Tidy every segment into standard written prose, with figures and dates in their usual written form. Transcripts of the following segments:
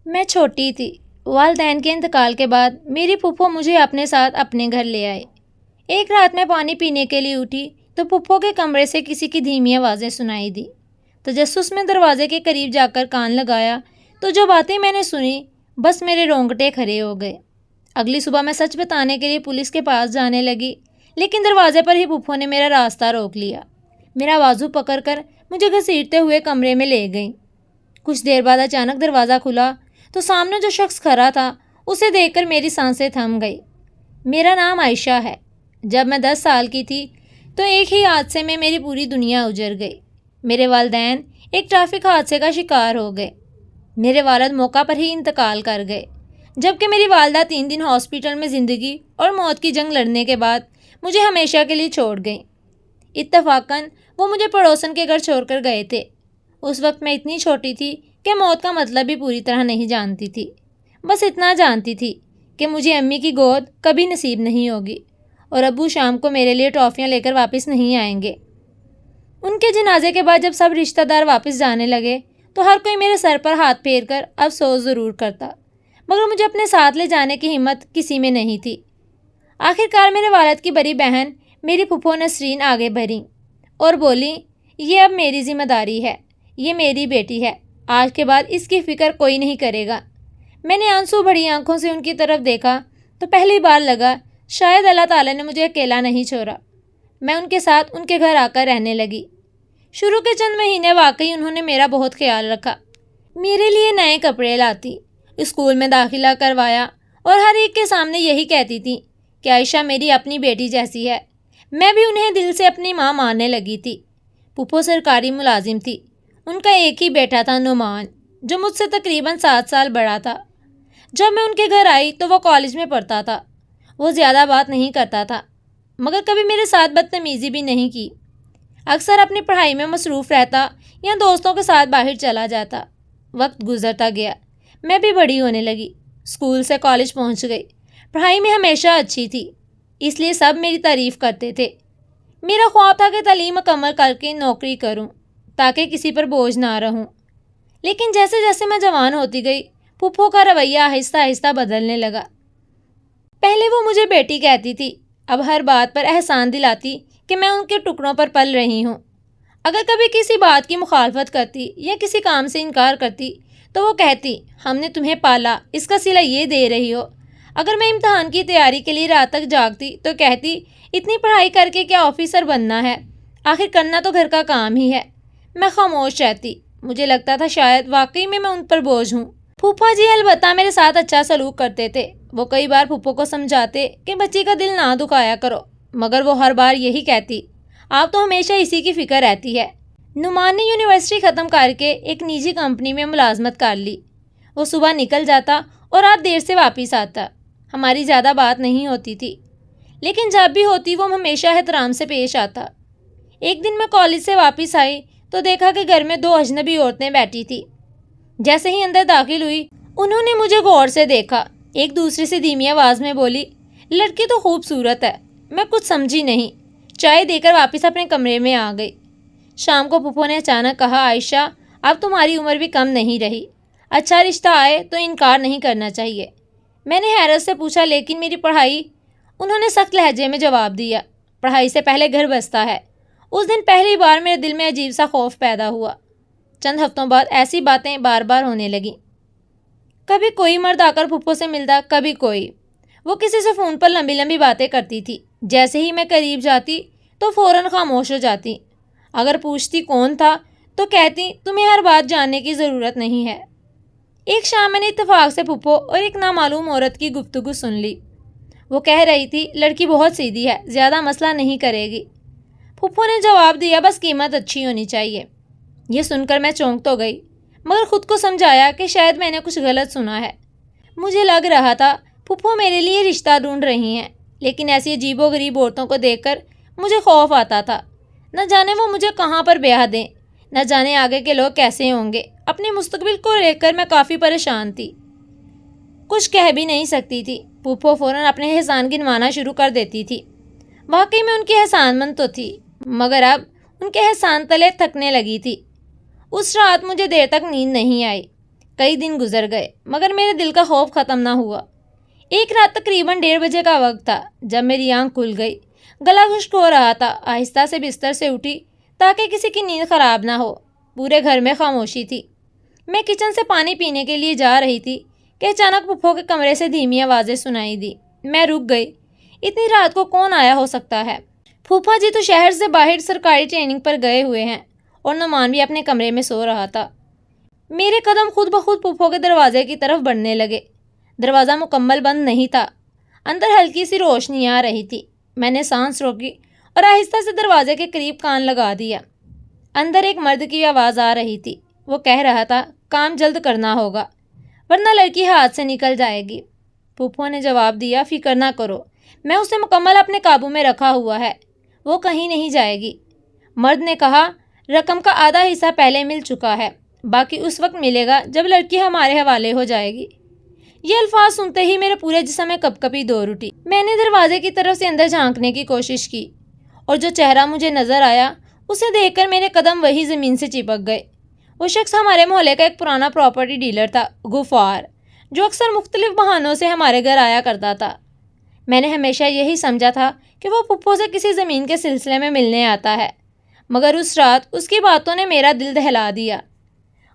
میں چھوٹی تھی۔ والدین کے انتقال کے بعد میری پھپھو مجھے اپنے ساتھ اپنے گھر لے آئے۔ ایک رات میں پانی پینے کے لیے اٹھی تو پھپھو کے کمرے سے کسی کی دھیمی آوازیں سنائی دی۔ تجسس میں دروازے کے قریب جا کر کان لگایا تو جو باتیں میں نے سنی، بس میرے رونگٹے کھڑے ہو گئے۔ اگلی صبح میں سچ بتانے کے لیے پولیس کے پاس جانے لگی، لیکن دروازے پر ہی پھپھو نے میرا راستہ روک لیا۔ میرا بازو پکڑ کر مجھے گھسیٹتے ہوئے کمرے میں لے گئیں۔ کچھ دیر بعد اچانک دروازہ کھلا تو سامنے جو شخص کھڑا تھا اسے دیکھ کر میری سانسیں تھم گئی۔ میرا نام عائشہ ہے۔ جب میں 10 سال کی تھی تو ایک ہی حادثے میں میری پوری دنیا اجڑ گئی۔ میرے والدین ایک ٹریفک حادثے کا شکار ہو گئے۔ میرے والد موقع پر ہی انتقال کر گئے، جبکہ میری والدہ 3 دن ہاسپٹل میں زندگی اور موت کی جنگ لڑنے کے بعد مجھے ہمیشہ کے لیے چھوڑ گئیں۔ اتفاقاً وہ مجھے پڑوسن کے گھر چھوڑ کر گئے تھے۔ اس وقت میں اتنی چھوٹی تھی کہ موت کا مطلب بھی پوری طرح نہیں جانتی تھی۔ بس اتنا جانتی تھی کہ مجھے امی کی گود کبھی نصیب نہیں ہوگی اور ابو شام کو میرے لیے ٹافیاں لے کر واپس نہیں آئیں گے۔ ان کے جنازے کے بعد جب سب رشتہ دار واپس جانے لگے تو ہر کوئی میرے سر پر ہاتھ پھیر کر افسوس ضرور کرتا، مگر مجھے اپنے ساتھ لے جانے کی ہمت کسی میں نہیں تھی۔ آخر کار میرے والد کی بڑی بہن میری پھپھو نسرین آگے بڑھیں اور بولی، یہ اب میری ذمہ داری ہے، یہ میری بیٹی ہے، آج کے بعد اس کی فکر کوئی نہیں کرے گا۔ میں نے آنسو بھری آنکھوں سے ان کی طرف دیکھا تو پہلی بار لگا شاید اللہ تعالیٰ نے مجھے اکیلا نہیں چھوڑا۔ میں ان کے ساتھ ان کے گھر آ کر رہنے لگی۔ شروع کے چند مہینے واقعی انہوں نے میرا بہت خیال رکھا۔ میرے لیے نئے کپڑے لاتی، اسکول میں داخلہ کروایا اور ہر ایک کے سامنے یہی کہتی تھی کہ عائشہ میری اپنی بیٹی جیسی ہے۔ میں بھی انہیں دل سے اپنی ماں ماننے لگی تھی۔ پھپھو سرکاری ملازم تھی۔ ان کا ایک ہی بیٹا تھا نعمان، جو مجھ سے تقریباً 7 سال بڑا تھا۔ جب میں ان کے گھر آئی تو وہ کالج میں پڑھتا تھا۔ وہ زیادہ بات نہیں کرتا تھا، مگر کبھی میرے ساتھ بدتمیزی بھی نہیں کی۔ اکثر اپنی پڑھائی میں مصروف رہتا یا دوستوں کے ساتھ باہر چلا جاتا۔ وقت گزرتا گیا، میں بھی بڑی ہونے لگی، اسکول سے کالج پہنچ گئی۔ پڑھائی میں ہمیشہ اچھی تھی، اس لیے سب میری تعریف کرتے تھے۔ میرا خواب تھا کہ تعلیم مکمل کر کے نوکری کروں تاکہ کسی پر بوجھ نہ رہوں۔ لیکن جیسے جیسے میں جوان ہوتی گئی، پھپھو کا رویہ آہستہ آہستہ بدلنے لگا۔ پہلے وہ مجھے بیٹی کہتی تھی، اب ہر بات پر احسان دلاتی کہ میں ان کے ٹکڑوں پر پل رہی ہوں۔ اگر کبھی کسی بات کی مخالفت کرتی یا کسی کام سے انکار کرتی تو وہ کہتی، ہم نے تمہیں پالا، اس کا صلہ یہ دے رہی ہو۔ اگر میں امتحان کی تیاری کے لیے رات تک جاگتی تو کہتی، اتنی پڑھائی کر کے کیا آفیسر بننا ہے، آخر کرنا تو گھر کا کام ہی ہے۔ میں خاموش رہتی، مجھے لگتا تھا شاید واقعی میں ان پر بوجھ ہوں۔ پھوپھا جی البتہ میرے ساتھ اچھا سلوک کرتے تھے۔ وہ کئی بار پھپھو کو سمجھاتے کہ بچی کا دل نہ دکھایا کرو، مگر وہ ہر بار یہی کہتی، آپ تو ہمیشہ اسی کی فکر رہتی ہے۔ نعمان نے یونیورسٹی ختم کر کے ایک نجی کمپنی میں ملازمت کر لی۔ وہ صبح نکل جاتا اور رات دیر سے واپس آتا۔ ہماری زیادہ بات نہیں ہوتی تھی، لیکن جب بھی ہوتی وہ ہمیشہ احترام سے پیش آتا۔ ایک دن میں کالج سے واپس آئی تو دیکھا کہ گھر میں 2 اجنبی عورتیں بیٹھی تھیں۔ جیسے ہی اندر داخل ہوئی، انہوں نے مجھے غور سے دیکھا، ایک دوسرے سے دھیمی آواز میں بولی، لڑکی تو خوبصورت ہے۔ میں کچھ سمجھی نہیں، چائے دے کر واپس اپنے کمرے میں آ گئی۔ شام کو پھپھو نے اچانک کہا، عائشہ اب تمہاری عمر بھی کم نہیں رہی، اچھا رشتہ آئے تو انکار نہیں کرنا چاہیے۔ میں نے حیرت سے پوچھا، لیکن میری پڑھائی؟ انہوں نے سخت لہجے میں جواب دیا، پڑھائی سے پہلے گھر بستا ہے۔ اس دن پہلی بار میرے دل میں عجیب سا خوف پیدا ہوا۔ چند ہفتوں بعد ایسی باتیں بار بار ہونے لگیں۔ کبھی کوئی مرد آ کر پھپھو سے ملتا، کبھی کوئی۔ وہ کسی سے فون پر لمبی لمبی باتیں کرتی تھی۔ جیسے ہی میں قریب جاتی تو فوراً خاموش ہو جاتی۔ اگر پوچھتی کون تھا تو کہتی، تمہیں ہر بات جاننے کی ضرورت نہیں ہے۔ ایک شام میں نے اتفاق سے پھپھو اور ایک نامعلوم عورت کی گفتگو سن لی۔ وہ کہہ رہی تھی، لڑکی بہت سیدھی ہے، زیادہ مسئلہ نہیں کرے گی۔ پھپھو نے جواب دیا، بس قیمت اچھی ہونی چاہیے۔ یہ سن کر میں چونک تو گئی، مگر خود کو سمجھایا کہ شاید میں نے کچھ غلط سنا ہے۔ مجھے لگ رہا تھا پھپھو میرے لیے رشتہ ڈھونڈ رہی ہیں، لیکن ایسی عجیب و غریب عورتوں کو دیکھ کر مجھے خوف آتا تھا۔ نہ جانے وہ مجھے کہاں پر بیاہ دیں، نہ جانے آگے کے لوگ کیسے ہوں گے۔ اپنے مستقبل کو لے کر میں کافی پریشان تھی، کچھ کہہ بھی نہیں سکتی تھی۔ پھپھو فوراً اپنے احسان گنوانا شروع کر دیتی تھی۔ واقعی میں ان کی احسان مند تو تھی، مگر اب ان کے احسان تلے تھکنے لگی تھی۔ اس رات مجھے دیر تک نیند نہیں آئی۔ کئی دن گزر گئے مگر میرے دل کا خوف ختم نہ ہوا۔ ایک رات تقریباً 1:30 بجے کا وقت تھا جب میری آنکھ کھل گئی۔ گلا خشک ہو رہا تھا۔ آہستہ سے بستر سے اٹھی تاکہ کسی کی نیند خراب نہ ہو۔ پورے گھر میں خاموشی تھی۔ میں کچن سے پانی پینے کے لیے جا رہی تھی کہ اچانک پھپھو کے کمرے سے دھیمی آوازیں سنائی دی۔ میں رک گئی۔ اتنی رات کو کون آیا ہو سکتا ہے؟ پھوپھا جی تو شہر سے باہر سرکاری ٹریننگ پر گئے ہوئے ہیں اور نعمان بھی اپنے کمرے میں سو رہا تھا۔ میرے قدم خود بخود پھوپھو کے دروازے کی طرف بڑھنے لگے۔ دروازہ مکمل بند نہیں تھا۔ اندر ہلکی سی روشنی آ رہی تھی۔ میں نے سانس روکی اور آہستہ سے دروازے کے قریب کان لگا دیا۔ اندر ایک مرد کی آواز آ رہی تھی۔ وہ کہہ رہا تھا، کام جلد کرنا ہوگا ورنہ لڑکی ہاتھ سے نکل جائے گی۔ پھوپھو نے جواب دیا، فکر نہ کرو، میں اسے مکمل اپنے قابو میں رکھا ہوا ہے، وہ کہیں نہیں جائے گی۔ مرد نے کہا، رقم کا آدھا حصہ پہلے مل چکا ہے، باقی اس وقت ملے گا جب لڑکی ہمارے حوالے ہو جائے گی۔ یہ الفاظ سنتے ہی میرے پورے جسم میں کپکپی دور اٹھی۔ میں نے دروازے کی طرف سے اندر جھانکنے کی کوشش کی اور جو چہرہ مجھے نظر آیا اسے دیکھ کر میرے قدم وہی زمین سے چپک گئے۔ وہ شخص ہمارے محلے کا ایک پرانا پراپرٹی ڈیلر تھا، غفار، جو اکثر مختلف بہانوں سے ہمارے گھر آیا کرتا تھا۔ میں نے ہمیشہ یہی سمجھا تھا کہ وہ پھپھو سے کسی زمین کے سلسلے میں ملنے آتا ہے، مگر اس رات اس کی باتوں نے میرا دل دہلا دیا۔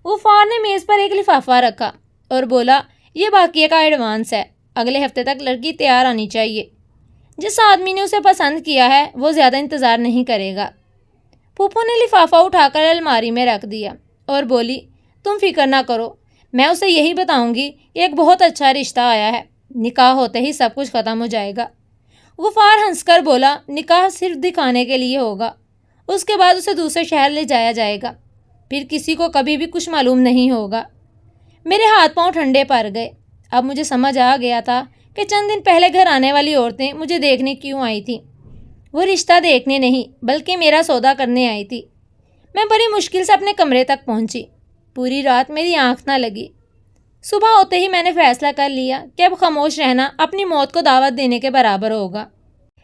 غفار نے میز پر ایک لفافہ رکھا اور بولا، یہ باقیہ کا ایڈوانس ہے، اگلے ہفتے تک لڑکی تیار آنی چاہیے۔ جس آدمی نے اسے پسند کیا ہے وہ زیادہ انتظار نہیں کرے گا۔ پھوپھو نے لفافہ اٹھا کر الماری میں رکھ دیا اور بولی، تم فکر نہ کرو، میں اسے یہی بتاؤں گی کہ ایک بہت اچھا رشتہ آیا ہے، نکاح ہوتے ہی سب کچھ ختم ہو جائے گا۔ غفار ہنس کر بولا، نکاح صرف دکھانے کے لیے ہوگا، اس کے بعد اسے دوسرے شہر لے جایا جائے گا، پھر کسی کو کبھی بھی کچھ معلوم نہیں ہوگا۔ میرے ہاتھ پاؤں ٹھنڈے پڑ گئے۔ اب مجھے سمجھ آ گیا تھا کہ چند دن پہلے گھر آنے والی عورتیں مجھے دیکھنے کیوں آئی تھیں۔ وہ رشتہ دیکھنے نہیں بلکہ میرا سودا کرنے آئی تھی۔ میں بڑی مشکل سے اپنے کمرے تک پہنچی۔ پوری رات میری آنکھ نہ لگی۔ صبح ہوتے ہی میں نے فیصلہ کر لیا کہ اب خاموش رہنا اپنی موت کو دعوت دینے کے برابر ہوگا۔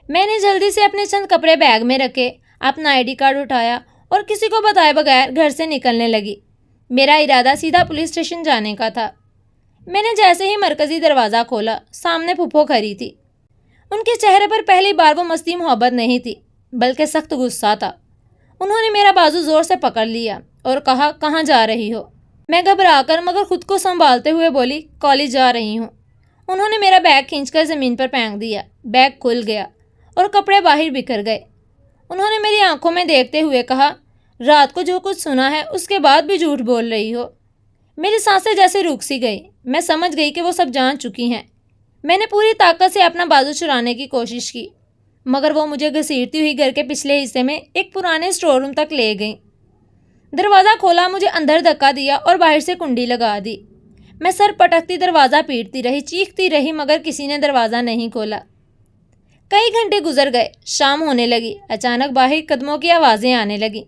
میں نے جلدی سے اپنے چند کپڑے بیگ میں رکھے، اپنا ID کارڈ اٹھایا اور کسی کو بتائے بغیر گھر سے نکلنے لگی۔ میرا ارادہ سیدھا پولیس اسٹیشن جانے کا تھا۔ میں نے جیسے ہی مرکزی دروازہ کھولا، سامنے پھپھو کھڑی تھی۔ ان کے چہرے پر پہلی بار وہ مستی محبت نہیں تھی بلکہ سخت غصہ تھا۔ انہوں نے میرا بازو زور سے پکڑ لیا اور کہا، کہاں جا رہی ہو؟ میں گھبرا کر مگر خود کو سنبھالتے ہوئے بولی، کالج جا رہی ہوں۔ انہوں نے میرا بیگ کھینچ کر زمین پر پھینک دیا۔ بیگ کھل گیا اور کپڑے باہر بکھر گئے۔ انہوں نے میری آنکھوں میں دیکھتے ہوئے کہا، رات کو جو کچھ سنا ہے اس کے بعد بھی جھوٹ بول رہی ہو۔ میری سانسیں جیسے رک سی گئی۔ میں سمجھ گئی کہ وہ سب جان چکی ہیں۔ میں نے پوری طاقت سے اپنا بازو چرانے کی کوشش کی مگر وہ مجھے گھسیٹتی ہوئی گھر کے پچھلے حصے میں ایک پرانے اسٹور روم تک لے گئیں۔ دروازہ کھولا، مجھے اندر دھکا دیا اور باہر سے کنڈی لگا دی۔ میں سر پٹکتی دروازہ پیٹتی رہی، چیختی رہی مگر کسی نے دروازہ نہیں کھولا۔ کئی گھنٹے گزر گئے، شام ہونے لگی۔ اچانک باہر قدموں کی آوازیں آنے لگیں۔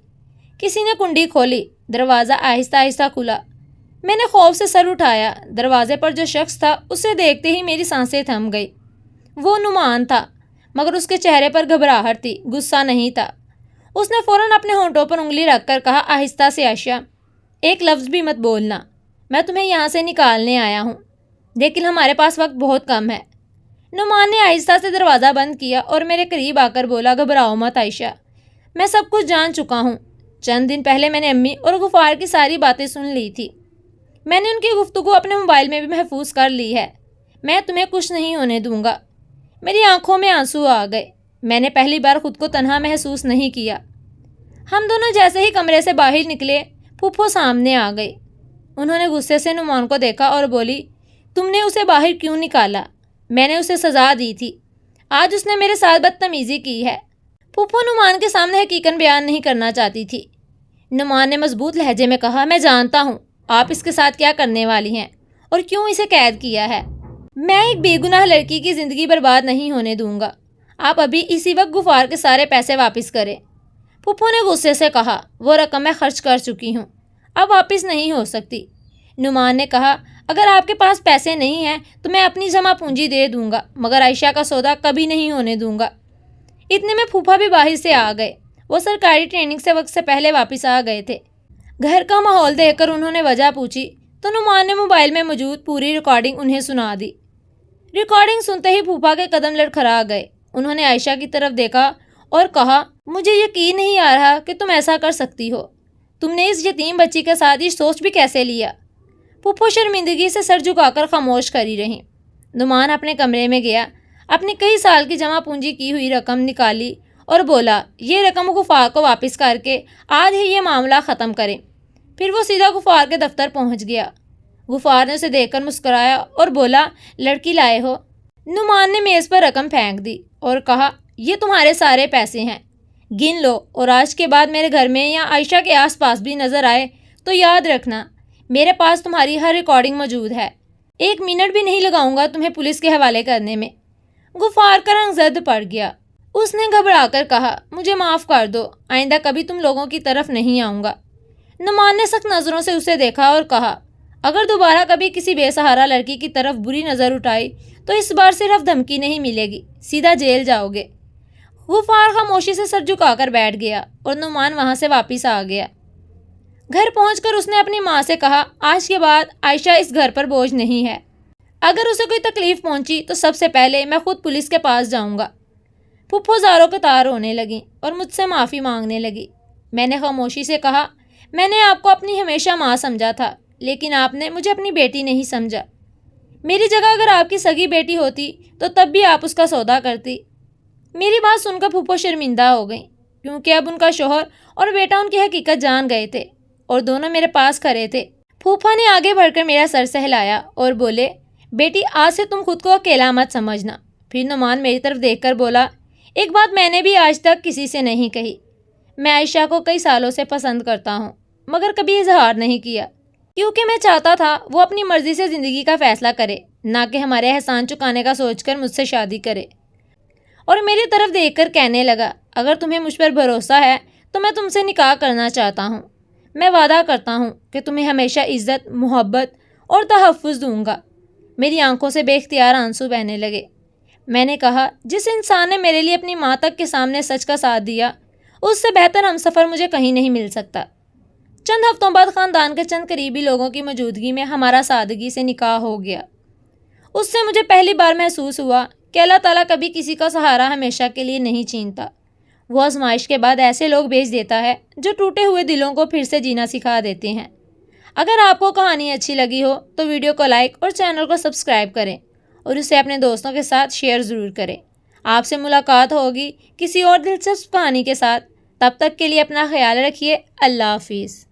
کسی نے کنڈی کھولی، دروازہ آہستہ آہستہ کھلا۔ میں نے خوف سے سر اٹھایا۔ دروازے پر جو شخص تھا اسے دیکھتے ہی میری سانسیں تھم گئی۔ وہ نعمان تھا مگر اس کے چہرے پر گھبراہٹ تھی، غصہ نہیں تھا۔ اس نے فوراً اپنے ہونٹوں پر انگلی رکھ کر کہا، آہستہ سے عائشہ، ایک لفظ بھی مت بولنا، میں تمہیں یہاں سے نکالنے آیا ہوں لیکن ہمارے پاس وقت بہت کم ہے۔ نعمان نے آہستہ سے دروازہ بند کیا اور میرے قریب آ کر بولا، گھبراؤ مت عائشہ، میں سب کچھ جان چکا ہوں۔ چند دن پہلے میں نے امی اور غفار کی ساری باتیں سن لی تھی۔ میں نے ان کی گفتگو اپنے موبائل میں بھی محفوظ کر لی ہے۔ میں تمہیں کچھ نہیں ہونے دوں گا۔ میری آنکھوں میں آنسو آ گئے۔ میں نے پہلی بار خود کو تنہا محسوس نہیں کیا۔ ہم دونوں جیسے ہی کمرے سے باہر نکلے، پھوپھو سامنے آ گئی۔ انہوں نے غصے سے نعمان کو دیکھا اور بولی، تم نے اسے باہر کیوں نکالا؟ میں نے اسے سزا دی تھی، آج اس نے میرے ساتھ بدتمیزی کی ہے۔ پھوپھو نعمان کے سامنے حقیقت بیان نہیں کرنا چاہتی تھی۔ نعمان نے مضبوط لہجے میں کہا، میں جانتا ہوں آپ اس کے ساتھ کیا کرنے والی ہیں اور کیوں اسے قید کیا ہے۔ میں ایک بے گناہ لڑکی کی زندگی برباد نہیں ہونے دوں گا۔ آپ ابھی اسی وقت غفار کے سارے پیسے واپس کریں۔ پھوپھو نے غصے سے کہا، وہ رقم میں خرچ کر چکی ہوں، اب واپس نہیں ہو سکتی۔ نعمان نے کہا، اگر آپ کے پاس پیسے نہیں ہیں تو میں اپنی جمع پونجی دے دوں گا مگر عائشہ کا سودا کبھی نہیں ہونے دوں گا۔ اتنے میں پھوپھا بھی باہر سے آ گئے۔ وہ سرکاری ٹریننگ سے وقت سے پہلے واپس آ گئے تھے۔ گھر کا ماحول دیکھ کر انہوں نے وجہ پوچھی تو نعمان نے موبائل میں موجود پوری ریکارڈنگ انہیں سنا دی۔ ریکارڈنگ سنتے ہی پھوپھا کے قدم لڑکھڑا گئے۔ انہوں نے عائشہ کی طرف دیکھا اور کہا، مجھے یقین نہیں آ رہا کہ تم ایسا کر سکتی ہو۔ تم نے اس یتیم بچی کے ساتھ یہ سوچ بھی کیسے لیا؟ پھوپھو شرمندگی سے سر جھکا کر خاموش کری رہیں۔ نعمان اپنے کمرے میں گیا، اپنی کئی سال کی جمع پونجی کی ہوئی رقم نکالی اور بولا، یہ رقم غفار کو واپس کر کے آج ہی یہ معاملہ ختم کریں۔ پھر وہ سیدھا غفار کے دفتر پہنچ گیا۔ غفار نے اسے دیکھ کر مسکرایا اور بولا، لڑکی لائے ہو؟ نعمان نے میز پر رقم پھینک دی اور کہا، یہ تمہارے سارے پیسے ہیں، گن لو، اور آج کے بعد میرے گھر میں یا عائشہ کے آس پاس بھی نظر آئے تو یاد رکھنا، میرے پاس تمہاری ہر ریکارڈنگ موجود ہے۔ 1 منٹ بھی نہیں لگاؤں گا تمہیں پولیس کے حوالے کرنے میں۔ غفار کا رنگ زرد پڑ گیا۔ اس نے گھبرا کر کہا، مجھے معاف کر دو، آئندہ کبھی تم لوگوں کی طرف نہیں آؤں گا۔ نعمان نے سخت نظروں سے اسے دیکھا اور کہا، اگر دوبارہ کبھی کسی بے سہارا لڑکی کی طرف بری نظر اٹھائی تو اس بار صرف دھمکی نہیں ملے گی، سیدھا جیل جاؤ گے۔ غفار خاموشی سے سر جھکا کر بیٹھ گیا اور نعمان وہاں سے واپس آ گیا۔ گھر پہنچ کر اس نے اپنی ماں سے کہا، آج کے بعد عائشہ اس گھر پر بوجھ نہیں ہے۔ اگر اسے کوئی تکلیف پہنچی تو سب سے پہلے میں خود پولیس کے پاس جاؤں گا۔ پھوپھو زاروں کے تار رونے لگیں اور مجھ سے معافی مانگنے لگی۔ میں نے خاموشی سے کہا، میں نے آپ کو اپنی ہمیشہ ماں سمجھا تھا، لیکن آپ نے مجھے اپنی بیٹی نہیں سمجھا۔ میری جگہ اگر آپ کی سگی بیٹی ہوتی تو تب بھی آپ اس کا سودا کرتی۔ میری بات سن کر پھوپھو شرمندہ ہو گئیں، کیونکہ اب ان کا شوہر اور بیٹا ان کی حقیقت جان گئے تھے اور دونوں میرے پاس کھڑے تھے۔ پھوپھا نے آگے بڑھ کر میرا سر سہلایا اور بولے، بیٹی آج سے تم خود کو اکیلا مت سمجھنا۔ پھر نعمان میری طرف دیکھ کر بولا، ایک بات میں نے بھی آج تک کسی سے نہیں کہی، میں عائشہ کو کئی سالوں سے پسند کرتا ہوں، مگر کبھی اظہار نہیں کیا، کیونکہ میں چاہتا تھا وہ اپنی مرضی سے زندگی کا فیصلہ کرے، نہ کہ ہمارے احسان چکانے کا سوچ کر مجھ سے شادی کرے۔ اور میری طرف دیکھ کر کہنے لگا، اگر تمہیں مجھ پر بھروسہ ہے تو میں تم سے نکاح کرنا چاہتا ہوں۔ میں وعدہ کرتا ہوں کہ تمہیں ہمیشہ عزت، محبت اور تحفظ دوں گا۔ میری آنکھوں سے بے اختیار آنسو بہنے لگے۔ میں نے کہا، جس انسان نے میرے لیے اپنی ماں تک کے سامنے سچ کا ساتھ دیا، اس سے بہتر ہمسفر مجھے کہیں نہیں مل سکتا۔ چند ہفتوں بعد خاندان کے چند قریبی لوگوں کی موجودگی میں ہمارا سادگی سے نکاح ہو گیا۔ اس سے مجھے پہلی بار محسوس ہوا کہ اللہ تعالیٰ کبھی کسی کا سہارا ہمیشہ کے لیے نہیں چھینتا۔ وہ آزمائش کے بعد ایسے لوگ بھیج دیتا ہے جو ٹوٹے ہوئے دلوں کو پھر سے جینا سکھا دیتے ہیں۔ اگر آپ کو کہانی اچھی لگی ہو تو ویڈیو کو لائک اور چینل کو سبسکرائب کریں اور اسے اپنے دوستوں کے ساتھ شیئر ضرور کریں۔ آپ سے ملاقات ہوگی کسی اور دلچسپ کہانی کے ساتھ۔ تب تک کے لیے اپنا خیال رکھیے۔ اللہ حافظ۔